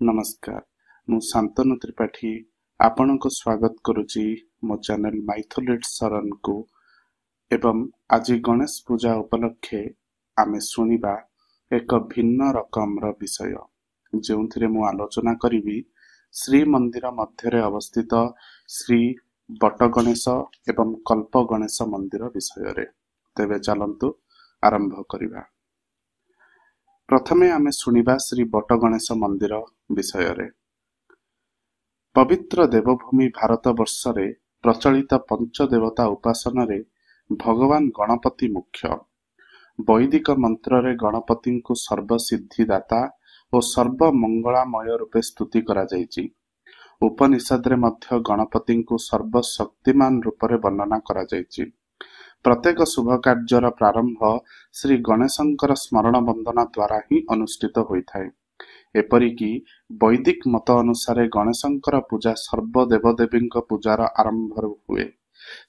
नमस्कार मु शांतनु त्रिपाठी आपनको स्वागत करुची मो चैनल माइथोलिट्स शरण को एवं आज गणेश पूजा उपलक्षे आमे सुनिबा एक भिन्न रकम विषय जो मु आलोचना करी श्री मंदिर मध्य अवस्थित श्री बट गणेश एवं कल्प गणेश मंदिर विषय रे। तेबे चलंतु आरंभ करिबा। प्रथमे आमे सुनिबा श्री बट गणेश मंदिर विषय रे। पवित्र देवभूमि भारत वर्ष रे प्रचलित पंचदेवता उपासन रे भगवान गणपति मुख्य। वैदिक मंत्र रे गणपति को सर्वसिद्धिदाता और सर्वमंगलामय रूपे स्तुति करा जायछि। उपनिषद रे मध्य गणपति को सर्वशक्तिमान रूप रे वर्णना करा जायछि। प्रत्येक शुभ कार्यर प्रारंभ श्री गणेशंकर स्मरण वंदना द्वारा ही अनुष्ठित होइथाय। एपरिकी वैदिक मत अनुसार गणेशंकर पूजा सर्वदेवदेवी पूजार आरंभ हुए।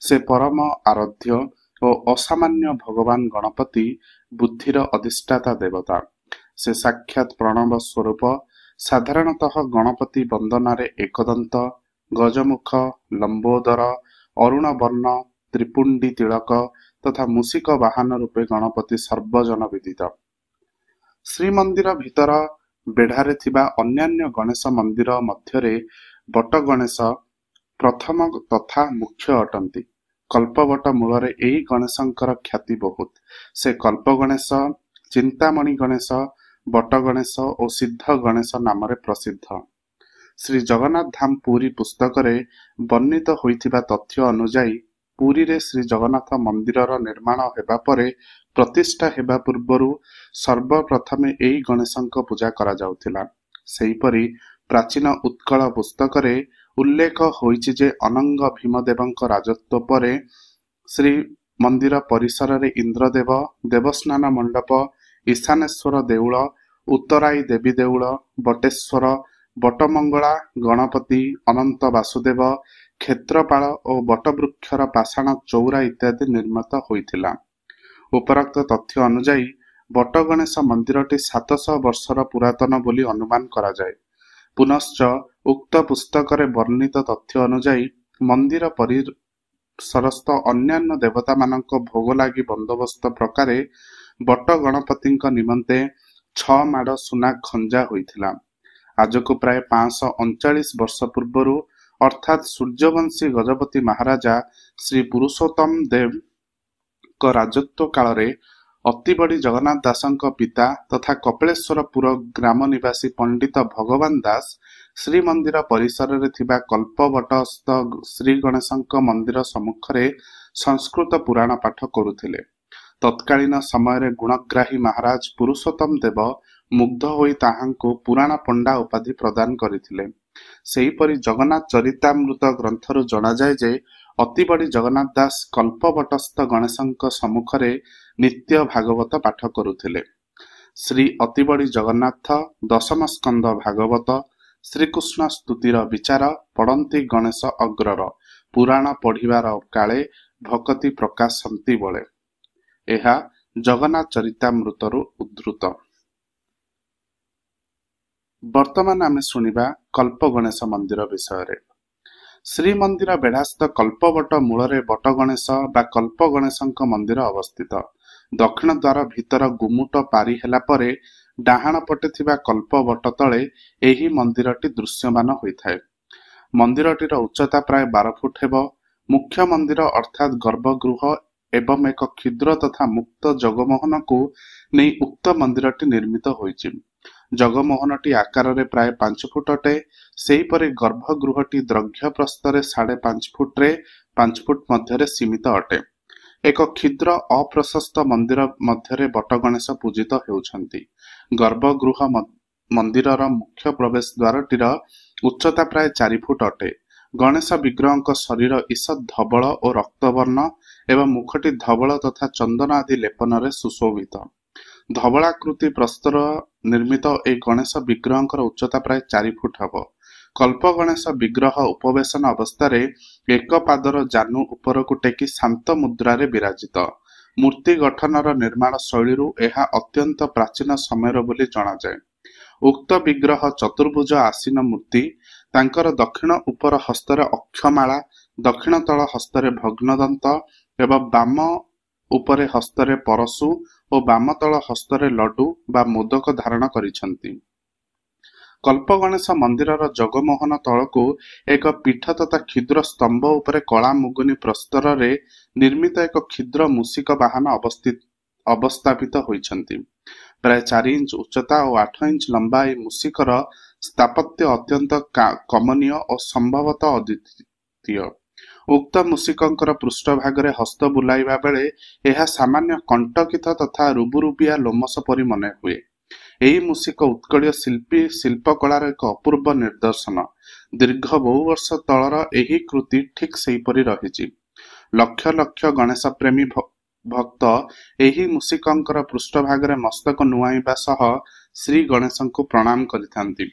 से परम आराध्य और असामान्य भगवान गणपति बुद्धिर अधिष्ठाता देवता। से साक्षात प्रणव स्वरूप। साधारणतः गणपति वंदना रे एकदंत, गजमुख, लंबोदर, अरुण वर्ण, त्रिपुंडी तिलक तथा मूषिक वाहन रूपे गणपति सर्वजन विदित। श्रीमंदिर भितर बेढ़ारे थिबा अन्यान्य गणेश मंदिर मध्यरे बट गणेश प्रथम तथा मुख्य अटंती। कल्पवट मूलरे एई गणेशंकर ख्याति बहुत। से कल्प गणेश, चिंतामणि गणेश, बट गणेश और सिद्ध गणेश नाम रे प्रसिद्ध। श्री जगन्नाथ धाम पुरी पुस्तक रे वर्णित होइथिबा तथ्य अनुसार पुरी रे श्री जगन्नाथ मंदिर निर्माण हेबा परे प्रतिष्ठा हेबा पूर्वरु सर्वप्रथमे एई गणेशंक पूजा करा जाउथिला। सेहीपरि प्राचीन उत्कल पुस्तक रे उल्लेख होइछि जे अनंग भीमदेवंक राजत्व परे श्री मंदिर परिसर रे इंद्रदेव, देवस्नान मंडप, ईशानेश्वर देउल, उत्तराई देवी देउल, बटेश्वर, बटमंगला, गणपति, अनंत वासुदेव, क्षेत्रपाल और बटवृक्षर पाषाण चौरा इत्यादि निर्मित होइथिला। उपरोक्त तथ्य अनुसार बट गणेश मंदिरटी 700 वर्षर पुरातन बोली अनुमान करा जाए। पुनश्च उक्त पुस्तक रे वर्णित तथ्य अनुसार मंदिर परिसरस्थ अन्यान्य देवता मानक भोग लागि बंदोबस्त प्रकारे बट गणपति निमंते 6 माड़ सुना खंजा होइथिला। आज को प्राय 539 वर्ष पूर्वरु अर्थात सूर्यवंशी गजपति महाराजा श्री पुरुषोत्तम देव का राजत्व काल रे अतिबड़ी जगन्नाथ दासंक पिता तथा कपिलेश्वरपुर ग्राम निवासी पंडित भगवान दास श्री मंदिर परिसर रे थिबा कल्पवटस्थ श्री गणेशंक मंदिर सम्मुख रे संस्कृत पुराण पाठ करुथिले। तत्कालीन समय रे गुणग्राही महाराज पुरुषोत्तम देव मुग्ध होई ताहांको पुराण पंडा उपाधि प्रदान करिथिले। सेहीपरि जगन्नाथ चरितामृत ग्रंथरु जणा जाय जे अतिबड़ी जगन्नाथ दास कल्पवटस्थ गणेशंक सम्मुखरे नित्य भागवत पाठ करुथिले। श्री अतिबड़ी जगन्नाथ दशम स्कंद भागवत श्रीकृष्ण स्तुतिर विचार पढ़ंती गणेश अग्रर पुराण पढ़िबार काले भक्ति प्रकाशंती बळे। एहा जगन्नाथ चरितामृतरु उद्धृत। वर्तमान आमे सुनिबा कल्प गणेश मंदिर विषय रे। श्री मंदिर बेढ़ास्थ कल्पवट मूलरे बट गणेश बा कल्प गणेशंक मंदिर अवस्थित। दक्षिण द्वार भितर गुमुट पारी हेला परे डाहाण पटे थिबा कल्पवट तळे एही मंदिरटी दृश्यमान होइथाय। मंदिरटीर उच्चता प्राय 12 फुट हेबो। मुख्य मंदिर अर्थात गर्भगृह एवं एक क्षुद्र तथा मुक्त जगमोहन को नहीं उक्त मंदिरटी निर्मित होइछि। जगमोहनटी आकार रे प्राय 5 फुट अटे। सेहीपरि गर्भगृहटी दैर्घ्य प्रस्थरे 5.5 फुट रे 5 फुट मध्यरे सीमित अटे। एक क्षुद्र अप्रशस्त मंदिर मध्यरे बट गणेश पूजित हेउछन्ति। गर्भगृह मंदिरर मुख्य प्रवेश द्वारटीर उच्चता प्राय 4 फुट अटे। गणेश विग्रहक शरीर ईषद धवल और रक्तवर्ण एवं मुखटी धवल तथा चंदन आदि लेपन रे सुशोभित। धवलाकृति प्रस्तर निर्मित ए गणेश विग्रहकर उच्चता प्राय 4 फुट हब। कल्प गणेश विग्रह उपवेशन अवस्था एक पादर जानु उपरकु टेकी शांत मुद्रा रे विराजित। मूर्ति गठनर निर्माण शैली एहा अत्यंत प्राचीन समय बोली जणा जाए। ଉକ୍ତ ବିଗ୍ରହ ଚତୁର୍ଭୁଜ ଆସୀନ ମୂର୍ତ୍ତି। ତାଙ୍କର ଦକ୍ଷିଣ ଉପର ହସ୍ତରେ ଅକ୍ଷମାଳା, ଦକ୍ଷିଣ ତଳ ହସ୍ତରେ ଭଗ୍ନଦନ୍ତ ଏବଂ ବାମ ଉପରେ ହସ୍ତରେ ପରଶୁ ଓ ବାମ ତଳ ହସ୍ତରେ ଲଡୁ ବା ମୋଦକ ଧାରଣ କରିଛନ୍ତି। କଳ୍ପଗଣେଶ ମନ୍ଦିରର ଜଗମୋହନ ତଳକୁ ଏକ ପୀଠ ତଥା କ୍ଷୁଦ୍ର ସ୍ତମ୍ଭ ଉପରେ କଳା ମୁଗୁନି ପ୍ରସ୍ତରରେ ନିର୍ମିତ ଏକ କ୍ଷୁଦ୍ର ମୂଷିକ ବାହନ ଅବସ୍ଥାପିତ ହୋଇଛନ୍ତି। ପ୍ରାୟ 4 ଇଞ୍ଚ ଉଚ୍ଚତା ଓ 8 ଇଞ୍ଚ ଲମ୍ବା ଏହି ମୂଷିକର ସ୍ଥାପତ୍ୟ ଅତ୍ୟନ୍ତ କମନୀୟ ଓ ସମ୍ଭବତଃ ଅଦ୍ୱିତୀୟ। ଉକ୍ତ ମୂଷିକଙ୍କର ପୃଷ୍ଠଭାଗରେ ହସ୍ତ ବୁଲାଇବା ବେଳେ ଏହା ସାମାନ୍ୟ କଣ୍ଟକିତ ତଥା ରୁବୁରୁବିଆ ଲୋମଶ ପରି ମନେ ହୁଏ। ଏହି ମୂଷିକ ଉତ୍କଳୀୟ ଶିଳ୍ପକଳାର ଏକ ଅପୂର୍ବ ନିଦର୍ଶନ। ଦୀର୍ଘ ବହୁ ବର୍ଷ ତଳର ଏହି କୃତି ଠିକ୍ ସେହିପରି ରହିଛି। ଲକ୍ଷ ଲକ୍ଷ ଗଣେଶ ପ୍ରେମୀ ଭକ୍ତ ଏହି ମୂଷିକଙ୍କର ପୃଷ୍ଠଭାଗରେ ମସ୍ତକ ନୁଆଁଇବା ସହ ଶ୍ରୀ ଗଣେଶଙ୍କୁ ପ୍ରଣାମ କରିଥାନ୍ତି।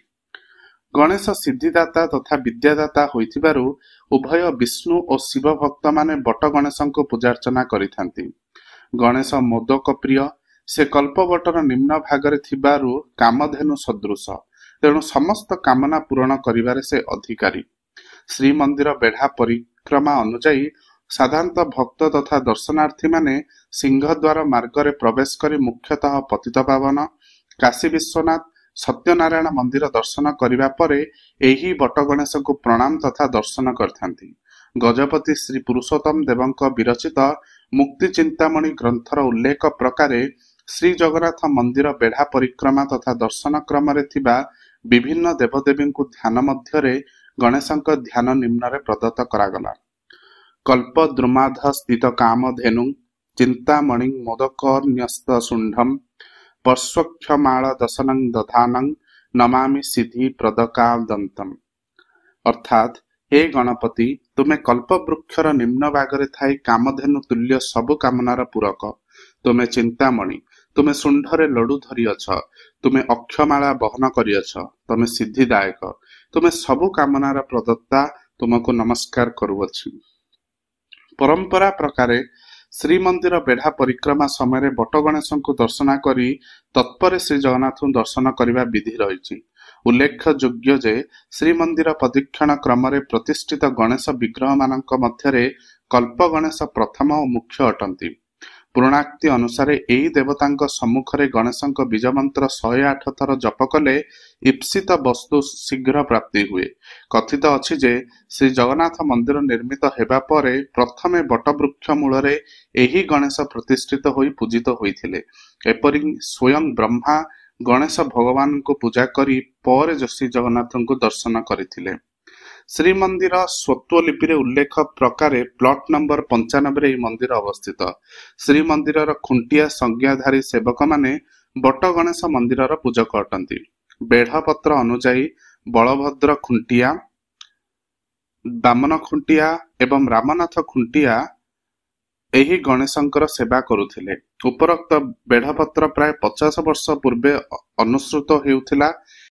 ଗଣେଶ ସିଦ୍ଧିଦାତା ତଥା ବିଦ୍ୟାଦାତା ହୋଇଥିବାରୁ ଉଭୟ ବିଷ୍ଣୁ ଓ ଶିବ ଭକ୍ତମାନେ ବଟ ଗଣେଶଙ୍କୁ ପୂଜାର୍ଚ୍ଚନା କରିଥାନ୍ତି। ଗଣେଶ ମୋଦକ ପ୍ରିୟ। ସେ କଳ୍ପବଟର ନିମ୍ନ ଭାଗରେ ଥିବାରୁ କାମଧେନୁ ସଦୃଶ, ତେଣୁ ସମସ୍ତ କାମନା ପୂରଣ କରିବାରେ ସେ ଅଧିକାରୀ। ଶ୍ରୀମନ୍ଦିର ବେଢା ପରିକ୍ରମା ଅନୁଯାୟୀ ସାଧାରଣତଃ ଭକ୍ତ ତଥା ଦର୍ଶନାର୍ଥୀମାନେ ସିଂହଦ୍ୱାର ମାର୍ଗରେ ପ୍ରବେଶ କରି ମୁଖ୍ୟତଃ ପତିତପାବନ, କାଶୀ ବିଶ୍ୱନାଥ, ସତ୍ୟନାରାୟଣ ମନ୍ଦିର ଦର୍ଶନ କରିବା ପରେ ଏହି ବଟଗଣେଶଙ୍କୁ ପ୍ରଣାମ ତଥା ଦର୍ଶନ କରିଥାନ୍ତି। ଗଜପତି ଶ୍ରୀ ପୁରୁଷୋତ୍ତମ ଦେବଙ୍କ ବିରଚିତ ମୁକ୍ତି ଚିନ୍ତାମଣି ଗ୍ରନ୍ଥର ଉଲ୍ଲେଖ ପ୍ରକାରେ ଶ୍ରୀଜଗନ୍ନାଥ ମନ୍ଦିର ବେଢା ପରିକ୍ରମା ତଥା ଦର୍ଶନ କ୍ରମରେ ଥିବା ବିଭିନ୍ନ ଦେବଦେବୀଙ୍କୁ ଧ୍ୟାନ ମଧ୍ୟରେ ଗଣେଶଙ୍କ ଧ୍ୟାନ ନିମ୍ନରେ ପ୍ରଦତ୍ତ କରାଗଲା। କଳ୍ପଦ୍ରୁମାଧ ସ୍ଥିତ କାମଧେନୁଂ ଚିନ୍ତାମଣିଂ ମୋଦକନ୍ୟସ୍ତ ଶୁଣ୍ଡଂ ପର୍ଶ୍ୱକ୍ଷମାଳ ଦଶନଂ ଦଧାନଂ ନମାମି ସିଦ୍ଧି ପ୍ରଦକାଦନ୍ତମ୍। ଅର୍ଥାତ୍, ହେ ଗଣପତି, ତୁମେ କଳ୍ପବୃକ୍ଷର ନିମ୍ନ ଭାଗରେ ଥାଇ କାମଧେନୁ ତୁଲ୍ୟ ସବୁ କାମନାର ପୂରକ। ତୁମେ ଚିନ୍ତାମଣି, ତୁମେ ଶୁଣ୍ଡରେ ଲଡୁ ଧରିଅଛ, ତୁମେ ଅକ୍ଷମାଳା ବହନ କରିଅଛ, ତୁମେ ସିଦ୍ଧିଦାୟକ, ତୁମେ ସବୁ କାମନାର ପ୍ରଦତ୍ତା, ତୁମକୁ ନମସ୍କାର କରୁଅଛି। ପରମ୍ପରା ପ୍ରକାରେ ଶ୍ରୀମନ୍ଦିର ବେଢା ପରିକ୍ରମା ସମୟରେ ବଟଗଣେଶଙ୍କୁ ଦର୍ଶନ କରି ତତ୍ପରେ ଶ୍ରୀଜଗନ୍ନାଥଙ୍କୁ ଦର୍ଶନ କରିବା ବିଧି ରହିଛି। ଉଲ୍ଲେଖଯୋଗ୍ୟ ଯେ ଶ୍ରୀମନ୍ଦିର ପ୍ରଦକ୍ଷିଣ କ୍ରମରେ ପ୍ରତିଷ୍ଠିତ ଗଣେଶ ବିଗ୍ରହମାନଙ୍କ ମଧ୍ୟରେ କଳ୍ପଗଣେଶ ପ୍ରଥମ ଓ ମୁଖ୍ୟ ଅଟନ୍ତି। ପୁରୁଣାକ୍ତି ଅନୁସାରେ ଏହି ଦେବତାଙ୍କ ସମ୍ମୁଖରେ ଗଣେଶଙ୍କ ବୀଜମନ୍ତ୍ର 108 ଥର ଜପ କଲେ ଇପ୍ସିତ ବସ୍ତୁ ଶୀଘ୍ର ପ୍ରାପ୍ତି ହୁଏ। କଥିତ ଅଛି ଯେ ଶ୍ରୀଜଗନ୍ନାଥ ମନ୍ଦିର ନିର୍ମିତ ହେବା ପରେ ପ୍ରଥମେ ବଟବୃକ୍ଷ ମୂଳରେ ଏହି ଗଣେଶ ପ୍ରତିଷ୍ଠିତ ହୋଇ ପୂଜିତ ହୋଇଥିଲେ। ଏପରି ସ୍ୱୟଂ ବ୍ରହ୍ମା ଗଣେଶ ଭଗବାନଙ୍କୁ ପୂଜା କରି ପରେ ଶ୍ରୀଜଗନ୍ନାଥଙ୍କୁ ଦର୍ଶନ କରିଥିଲେ। ଶ୍ରୀମନ୍ଦିର ସ୍ୱତ୍ତ୍ୱଲିପିରେ ଉଲ୍ଲେଖ ପ୍ରକାରେ ପ୍ଲଟ ନମ୍ବର 95ରେ ଏହି ମନ୍ଦିର ଅବସ୍ଥିତ। ଶ୍ରୀମନ୍ଦିରର ଖୁଣ୍ଟିଆ ସଂଜ୍ଞାଧାରୀ ସେବକମାନେ ବଟଗଣେଶ ମନ୍ଦିରର ପୂଜକ ଅଟନ୍ତି। ବେଢପତ୍ର ଅନୁଯାୟୀ ବଳଭଦ୍ର ଖୁଣ୍ଟିଆ, ବାମନ ଖୁଣ୍ଟିଆ ଏବଂ ରାମନାଥ ଖୁଣ୍ଟିଆ ଏହି ଗଣେଶଙ୍କର ସେବା କରୁଥିଲେ। ଉପରୋକ୍ତ ବେଢପତ୍ର ପ୍ରାୟ 50 ବର୍ଷ ପୂର୍ବେ ଅନୁସୃତ ହେଉଥିଲା।